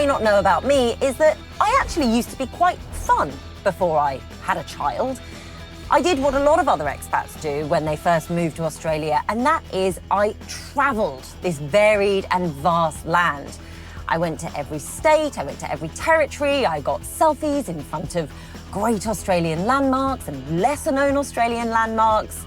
may not know about me is that I actually used to be quite fun before I had a child. I did what a lot of other expats do when they first moved to Australia, and that is I travelled this varied and vast land. I went to every state, I went to every territory, I got selfies in front of great Australian landmarks and lesser-known Australian landmarks.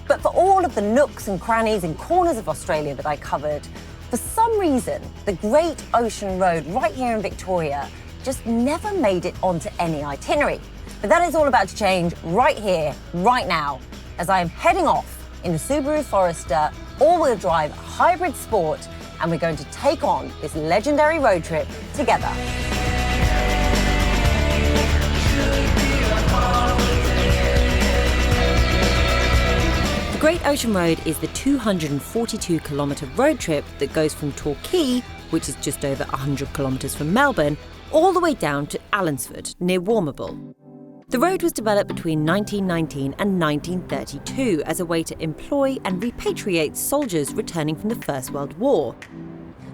But for all of the nooks and crannies and corners of Australia that I covered, for some reason, the Great Ocean Road right here in Victoria just never made it onto any itinerary. But that is all about to change right here, right now, as I am heading off in the Subaru Forester all-wheel drive hybrid sport, and we're going to take on this legendary road trip together. The Great Ocean Road is the 242-kilometre road trip that goes from Torquay, which is just over 100 kilometres from Melbourne, all the way down to Allansford, near Warrnambool. The road was developed between 1919 and 1932 as a way to employ and repatriate soldiers returning from the First World War.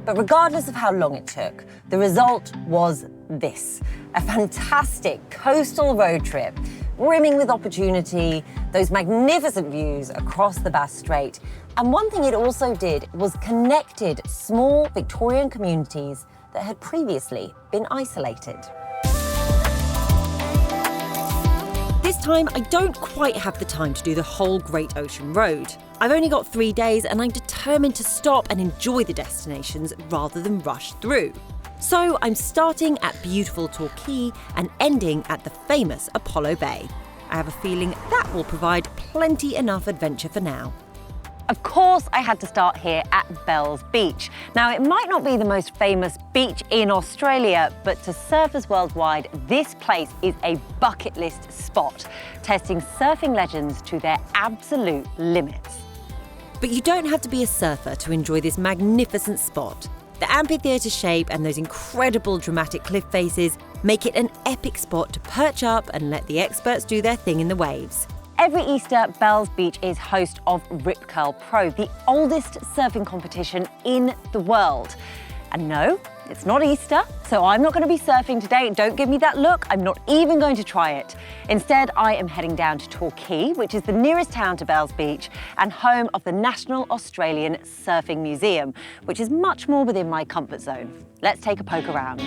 But regardless of how long it took, the result was this: a fantastic coastal road trip, brimming with opportunity, those magnificent views across the Bass Strait. And one thing it also did was connected small Victorian communities that had previously been isolated. This time, I don't quite have the time to do the whole Great Ocean Road. I've only got 3 days and I'm determined to stop and enjoy the destinations rather than rush through. So I'm starting at beautiful Torquay and ending at the famous Apollo Bay. I have a feeling that will provide plenty enough adventure for now. Of course, I had to start here at Bells Beach. Now, it might not be the most famous beach in Australia, but to surfers worldwide, this place is a bucket list spot, testing surfing legends to their absolute limits. But you don't have to be a surfer to enjoy this magnificent spot. The amphitheatre shape and those incredible dramatic cliff faces make it an epic spot to perch up and let the experts do their thing in the waves. Every Easter, Bells Beach is host of Rip Curl Pro, the oldest surfing competition in the world. And no, it's not Easter, so I'm not going to be surfing today. Don't give me that look. I'm not even going to try it. Instead, I am heading down to Torquay, which is the nearest town to Bells Beach and home of the National Australian Surfing Museum, which is much more within my comfort zone. Let's take a poke around.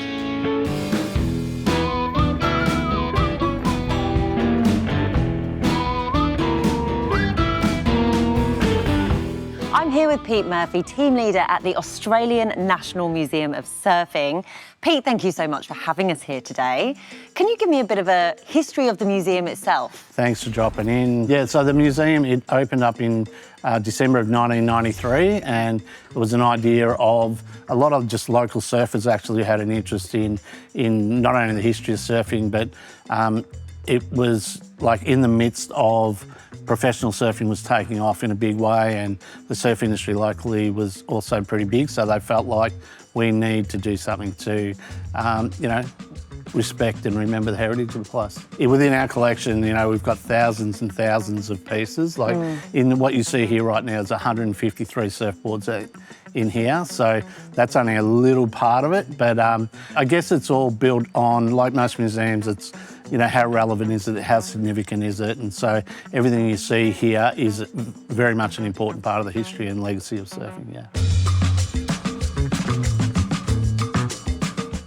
I'm here with Pete Murphy, team leader at the Australian National Museum of Surfing. Pete, thank you so much for having us here today. Can you give me a bit of a history of the museum itself? Thanks for dropping in. Yeah, so the museum, it opened up in December of 1993, and it was an idea of a lot of just local surfers actually had an interest in not only the history of surfing, but it was like in the midst of professional surfing was taking off in a big way, and the surf industry locally was also pretty big, so they felt like we need to do something to, respect and remember the heritage of the place. Within our collection, we've got thousands and thousands of pieces. In what you see here right now is 153 surfboards in here, so that's only a little part of it, but I guess it's all built on, like most museums, it's how relevant is it, how significant is it, and so everything you see here is very much an important part of the history and legacy of surfing, yeah.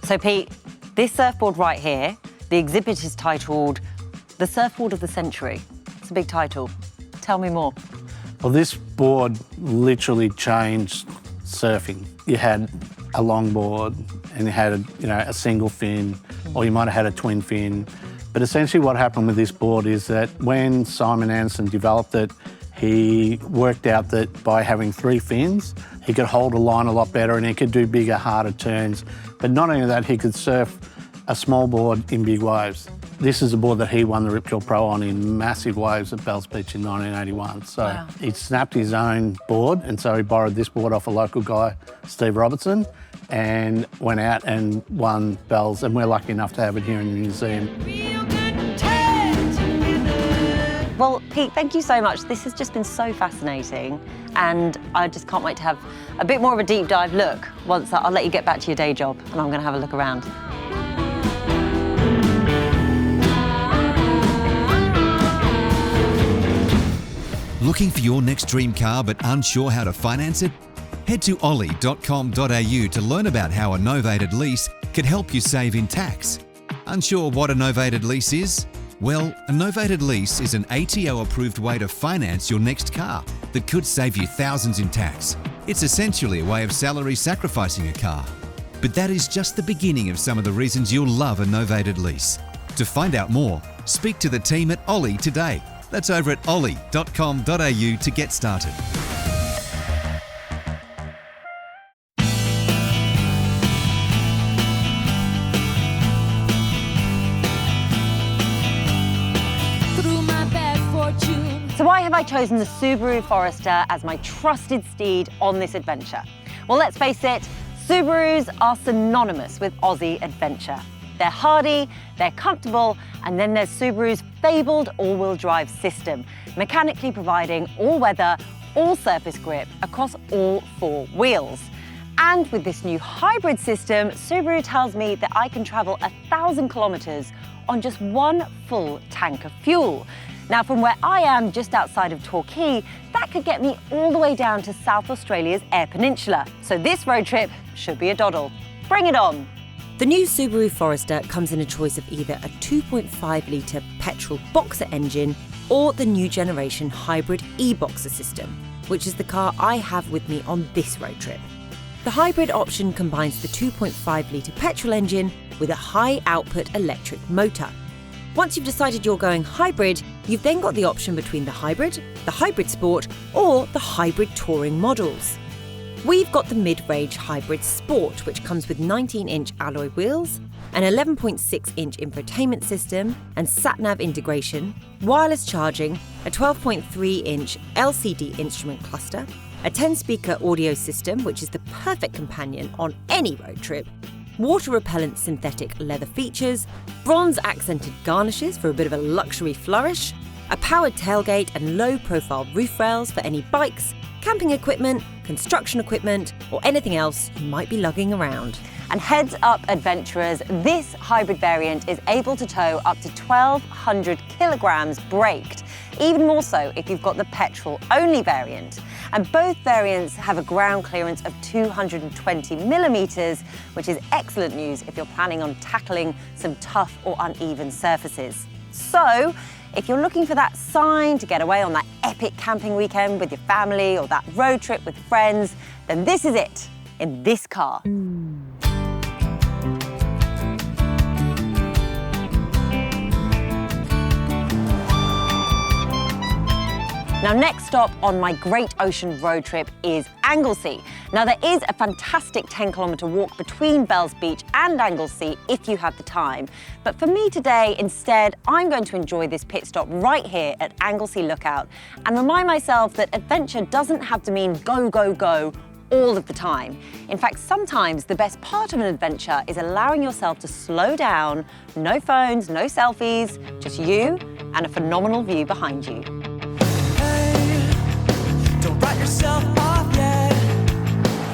So Pete, this surfboard right here, the exhibit is titled The Surfboard of the Century. It's a big title. Tell me more. Well, this board literally changed surfing. You had a longboard and you had a single fin, or you might have had a twin fin. But essentially what happened with this board is that when Simon Anderson developed it, he worked out that by having 3 fins, he could hold a line a lot better and he could do bigger, harder turns. But not only that, he could surf a small board in big waves. This is a board that he won the Rip Curl Pro on in massive waves at Bells Beach in 1981. So wow. He snapped his own board, and so he borrowed this board off a local guy, Steve Robertson, and went out and won Bells, and we're lucky enough to have it here in the museum. Well, Pete, thank you so much. This has just been so fascinating, and I just can't wait to have a bit more of a deep dive look once I'll let you get back to your day job, and I'm going to have a look around. Looking for your next dream car but unsure how to finance it? Head to ollie.com.au to learn about how a novated lease can help you save in tax. Unsure what a novated lease is? Well, a novated lease is an ATO-approved way to finance your next car that could save you thousands in tax. It's essentially a way of salary sacrificing a car. But that is just the beginning of some of the reasons you'll love a novated lease. To find out more, speak to the team at Ollie today. That's over at ollie.com.au to get started. So why have I chosen the Subaru Forester as my trusted steed on this adventure? Well, let's face it, Subarus are synonymous with Aussie adventure. They're hardy, they're comfortable, and then there's Subaru's fabled all-wheel drive system, mechanically providing all-weather, all-surface grip across all four wheels. And with this new hybrid system, Subaru tells me that I can travel 1,000 kilometers on just one full tank of fuel. Now, from where I am, just outside of Torquay, that could get me all the way down to South Australia's Eyre Peninsula. So this road trip should be a doddle. Bring it on. The new Subaru Forester comes in a choice of either a 2.5-litre petrol boxer engine or the new generation hybrid e-boxer system, which is the car I have with me on this road trip. The hybrid option combines the 2.5-litre petrol engine with a high-output electric motor. Once you've decided you're going hybrid, you've then got the option between the Hybrid Sport, or the Hybrid Touring models. We've got the mid-range Hybrid Sport, which comes with 19-inch alloy wheels, an 11.6-inch infotainment system and sat-nav integration, wireless charging, a 12.3-inch LCD instrument cluster, a 10-speaker audio system, which is the perfect companion on any road trip, water-repellent synthetic leather features, bronze-accented garnishes for a bit of a luxury flourish, a powered tailgate and low-profile roof rails for any bikes, camping equipment, construction equipment, or anything else you might be lugging around. And heads up, adventurers, this hybrid variant is able to tow up to 1,200 kilograms braked, even more so if you've got the petrol-only variant. And both variants have a ground clearance of 220 millimetres, which is excellent news if you're planning on tackling some tough or uneven surfaces. So, if you're looking for that sign to get away on that epic camping weekend with your family or that road trip with friends, then this is it, in this car. Now, next stop on my Great Ocean road trip is Anglesey. Now, there is a fantastic 10-kilometre walk between Bells Beach and Anglesey if you have the time. But for me today, instead, I'm going to enjoy this pit stop right here at Anglesey Lookout and remind myself that adventure doesn't have to mean go, go, go all of the time. In fact, sometimes the best part of an adventure is allowing yourself to slow down, no phones, no selfies, just you and a phenomenal view behind you.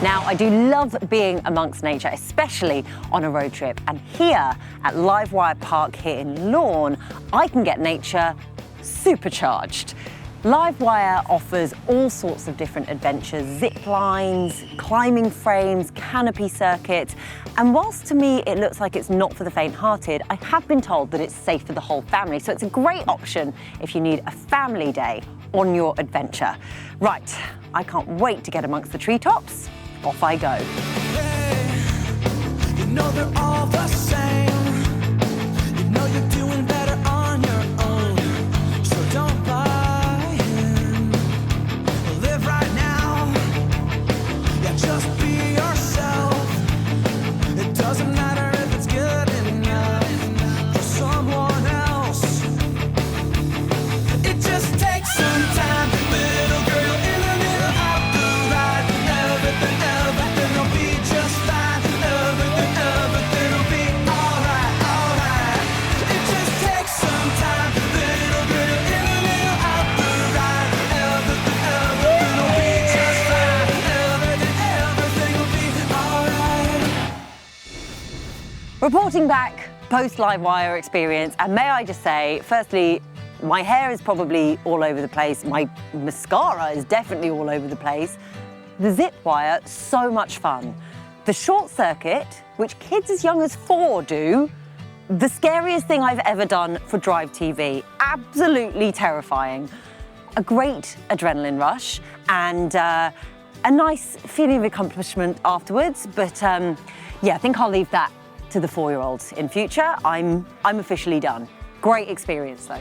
Now, I do love being amongst nature, especially on a road trip. And here at Livewire Park here in Lawn, I can get nature supercharged. Livewire offers all sorts of different adventures, zip lines, climbing frames, canopy circuits. And whilst to me it looks like it's not for the faint-hearted, I have been told that it's safe for the whole family. So it's a great option if you need a family day on your adventure. Right, I can't wait to get amongst the treetops. Off I go. Hey, you know they're all the same. You know you're doing better on your own. So don't buy in. Live right now. Yeah, just be yourself. It doesn't matter if it's good enough for someone else. It just takes some time. Little girl in the middle of the ride. Everything will be just fine. Everything will be Reporting back post-live wire experience, and may I just say, firstly, my hair is probably all over the place. My mascara is definitely all over the place. The zip wire, so much fun. The short circuit, which kids as young as 4 do, the scariest thing I've ever done for Drive TV. Absolutely terrifying. A great adrenaline rush and a nice feeling of accomplishment afterwards. But yeah, I think I'll leave that to the 4-year-olds in future. I'm officially done. Great experience though.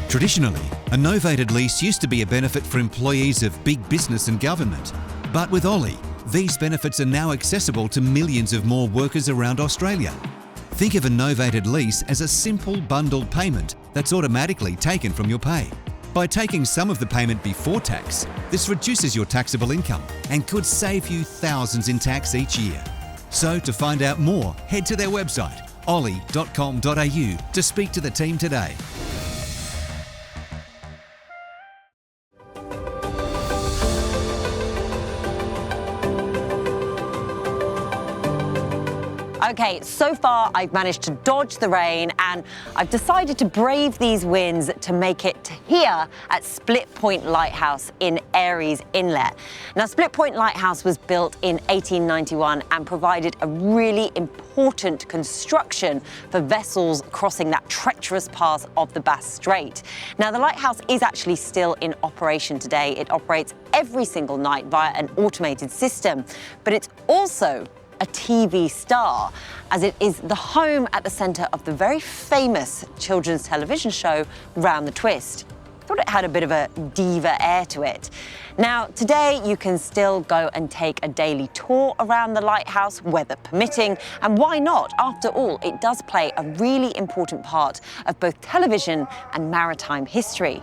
Traditionally, a novated lease used to be a benefit for employees of big business and government. But with Ollie, these benefits are now accessible to millions of more workers around Australia. Think of a novated lease as a simple bundled payment that's automatically taken from your pay. By taking some of the payment before tax, this reduces your taxable income and could save you thousands in tax each year. So to find out more, head to their website, ollie.com.au, to speak to the team today. Okay, so far I've managed to dodge the rain and I've decided to brave these winds to make it to here at Split Point Lighthouse in Aries Inlet. Now, Split Point Lighthouse was built in 1891 and provided a really important construction for vessels crossing that treacherous path of the Bass Strait. Now, the lighthouse is actually still in operation today. It operates every single night via an automated system, but it's also a TV star, as it is the home at the centre of the very famous children's television show Round the Twist. I thought it had a bit of a diva air to it. Now, today you can still go and take a daily tour around the lighthouse, weather permitting, and why not? After all, it does play a really important part of both television and maritime history.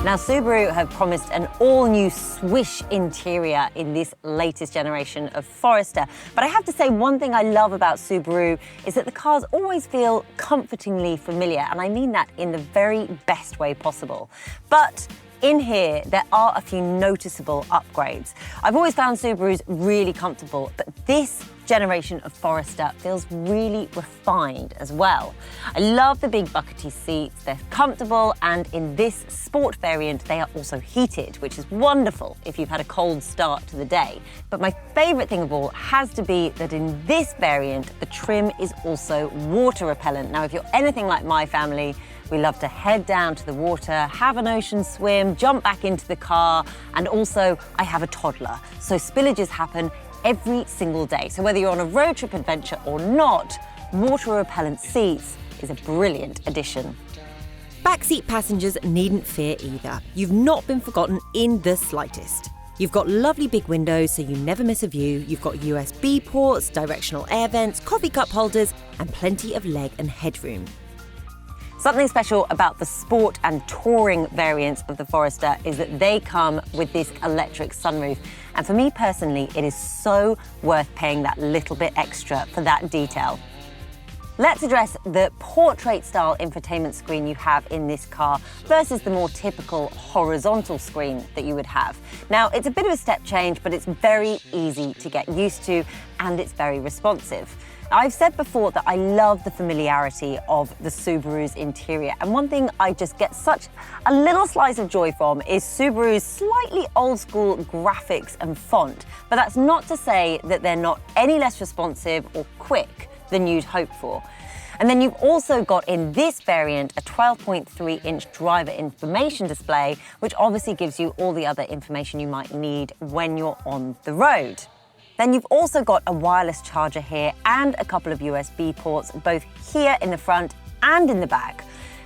Now, Subaru have promised an all-new swish interior in this latest generation of Forester. But I have to say, one thing I love about Subaru is that the cars always feel comfortingly familiar, and I mean that in the very best way possible. But in here, there are a few noticeable upgrades. I've always found Subarus really comfortable, but this generation of Forester feels really refined as well. I love the big buckety seats, they're comfortable, and in this sport variant, they are also heated, which is wonderful if you've had a cold start to the day. But my favourite thing of all has to be that in this variant, the trim is also water repellent. Now, if you're anything like my family, we love to head down to the water, have an ocean swim, jump back into the car, and also I have a toddler, so spillages happen every single day. So whether you're on a road trip adventure or not, water repellent seats is a brilliant addition. Backseat passengers needn't fear either. You've not been forgotten in the slightest. You've got lovely big windows so you never miss a view. You've got USB ports, directional air vents, coffee cup holders, and plenty of leg and headroom. Something special about the sport and touring variants of the Forester is that they come with this electric sunroof. And for me personally, it is so worth paying that little bit extra for that detail. Let's address the portrait-style infotainment screen you have in this car versus the more typical horizontal screen that you would have. Now, it's a bit of a step change, but it's very easy to get used to, and it's very responsive. I've said before that I love the familiarity of the Subaru's interior, and one thing I just get such a little slice of joy from is Subaru's slightly old-school graphics and font. But that's not to say that they're not any less responsive or quick than you'd hope for. And then you've also got in this variant a 12.3-inch driver information display, which obviously gives you all the other information you might need when you're on the road. Then you've also got a wireless charger here and a couple of USB ports, both here in the front and in the back.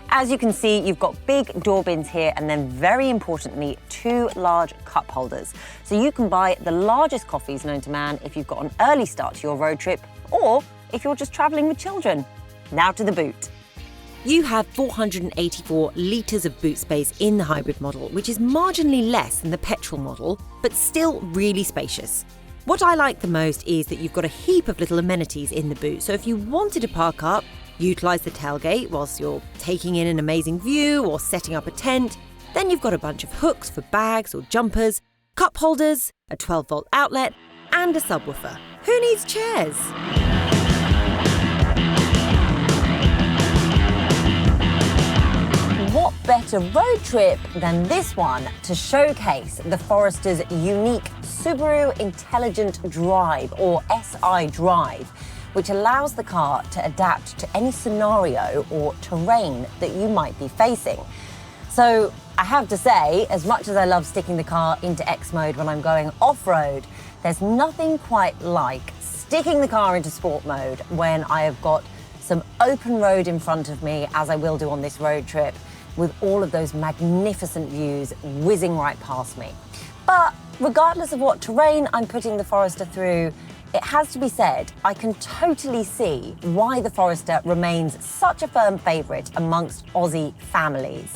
As you can see, you've got big door bins here, and then very importantly, 2 large cup holders. So you can buy the largest coffees known to man if you've got an early start to your road trip, or if you're just traveling with children. Now to the boot. You have 484 litres of boot space in the hybrid model, which is marginally less than the petrol model, but still really spacious. What I like the most is that you've got a heap of little amenities in the boot. So if you wanted to park up, utilise the tailgate whilst you're taking in an amazing view or setting up a tent, then you've got a bunch of hooks for bags or jumpers, cup holders, a 12-volt outlet, and a subwoofer. Who needs chairs? What better road trip than this one to showcase the Forester's unique Subaru Intelligent Drive, or SI Drive, which allows the car to adapt to any scenario or terrain that you might be facing. So I have to say, as much as I love sticking the car into X mode when I'm going off-road, there's nothing quite like sticking the car into sport mode when I have got some open road in front of me, as I will do on this road trip, with all of those magnificent views whizzing right past me. But regardless of what terrain I'm putting the Forester through, it has to be said, I can totally see why the Forester remains such a firm favourite amongst Aussie families.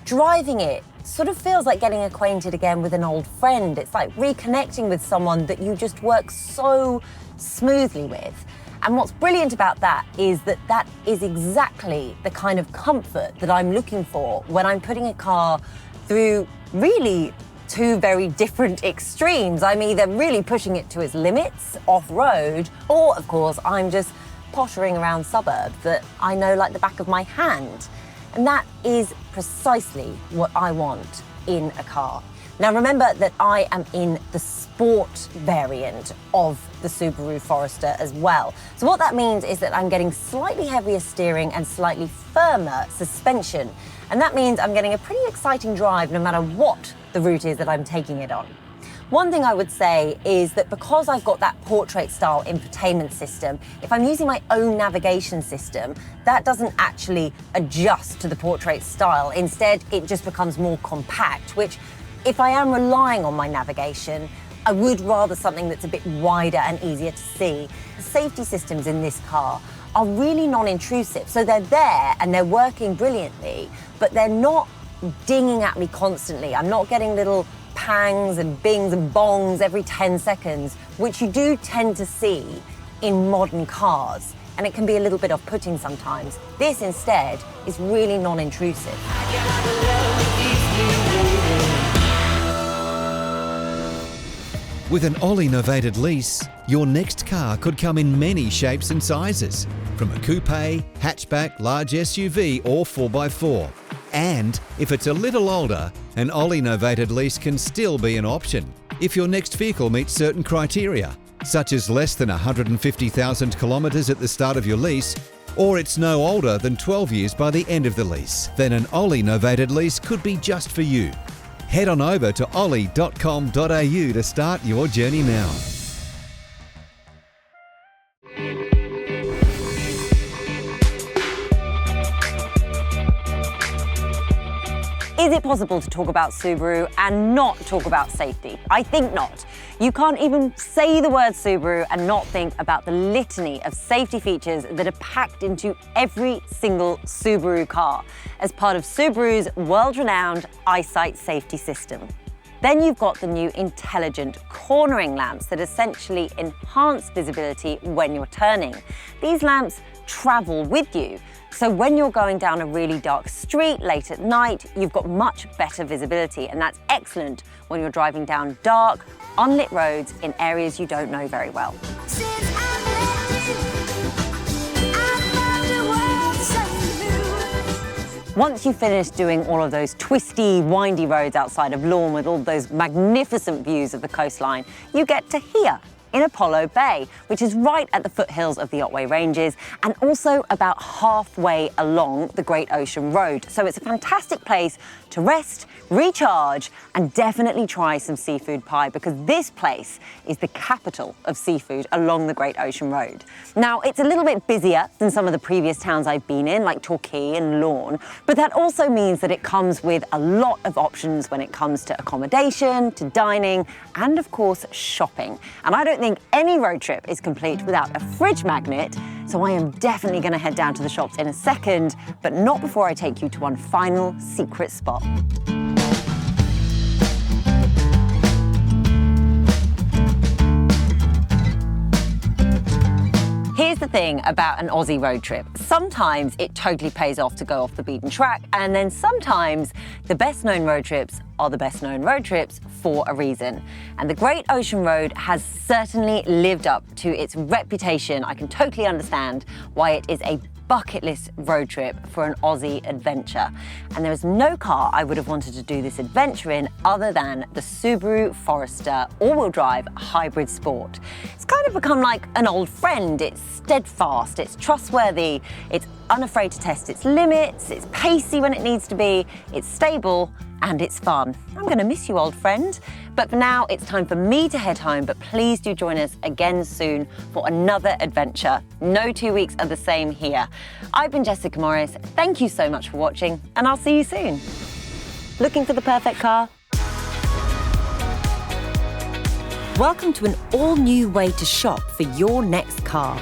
Driving it sort of feels like getting acquainted again with an old friend. It's like reconnecting with someone that you just work so smoothly with. And what's brilliant about that is that that is exactly the kind of comfort that I'm looking for when I'm putting a car through really two very different extremes. I'm either really pushing it to its limits off-road, or of course I'm just pottering around suburbs that I know like the back of my hand. And that is precisely what I want in a car. Now remember that I am in the sport variant of the Subaru Forester as well. So what that means is that I'm getting slightly heavier steering and slightly firmer suspension. And that means I'm getting a pretty exciting drive no matter what the route is that I'm taking it on. One thing I would say is that because I've got that portrait-style infotainment system, if I'm using my own navigation system, that doesn't actually adjust to the portrait style. Instead, it just becomes more compact, which, if I am relying on my navigation, I would rather something that's a bit wider and easier to see. The safety systems in this car are really non-intrusive, so they're there and they're working brilliantly, but they're not dinging at me constantly. I'm not getting little pangs and bings and bongs every 10 seconds, which you do tend to see in modern cars, and it can be a little bit off-putting sometimes. This instead is really non-intrusive. With an Ollie novated lease, your next car could come in many shapes and sizes, from a coupe, hatchback, large SUV or 4x4. And if it's a little older, an Ollie novated lease can still be an option if your next vehicle meets certain criteria, such as less than 150,000 kilometres at the start of your lease, or it's no older than 12 years by the end of the lease. Then an Ollie novated lease could be just for you. Head on over to ollie.com.au to start your journey now. Is it possible to talk about Subaru and not talk about safety? I think not. You can't even say the word Subaru and not think about the litany of safety features that are packed into every single Subaru car as part of Subaru's world-renowned eyesight safety system. Then you've got the new intelligent cornering lamps that essentially enhance visibility when you're turning. These lamps travel with you, so when you're going down a really dark street late at night, you've got much better visibility, and that's excellent when you're driving down dark, unlit roads in areas you don't know very well. Once you finish doing all of those twisty, windy roads outside of Lawn with all those magnificent views of the coastline, you get to here, in Apollo Bay, which is right at the foothills of the Otway Ranges and also about halfway along the Great Ocean Road. So it's a fantastic place to rest, recharge, and definitely try some seafood pie, because this place is the capital of seafood along the Great Ocean Road. Now, it's a little bit busier than some of the previous towns I've been in, like Torquay and Lawn, but that also means that it comes with a lot of options when it comes to accommodation, to dining, and of course, shopping. And I don't think any road trip is complete without a fridge magnet, so I am definitely going to head down to the shops in a second, but not before I take you to one final secret spot. the thing about an Aussie road trip. Sometimes it totally pays off to go off the beaten track, and then sometimes the best known road trips are the best known road trips for a reason. And the Great Ocean Road has certainly lived up to its reputation. I can totally understand why it is a bucket list road trip for an Aussie adventure. And there is no car I would have wanted to do this adventure in other than the Subaru Forester all-wheel drive hybrid sport. It's kind of become like an old friend. It's steadfast, it's trustworthy, it's unafraid to test its limits, it's pacey when it needs to be, it's stable, and it's fun. I'm gonna miss you, old friend. But for now, it's time for me to head home, but please do join us again soon for another adventure. No 2 weeks are the same here. I've been Jessica Morris. Thank you so much for watching, and I'll see you soon. Looking for the perfect car? Welcome to an all-new way to shop for your next car.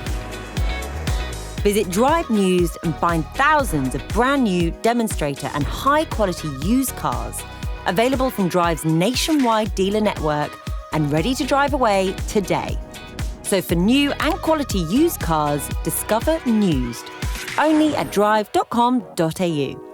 Visit Drive News and find thousands of brand new demonstrator and high-quality used cars available from Drive's nationwide dealer network and ready to drive away today. So for new and quality used cars, discover Newsed, only at drive.com.au.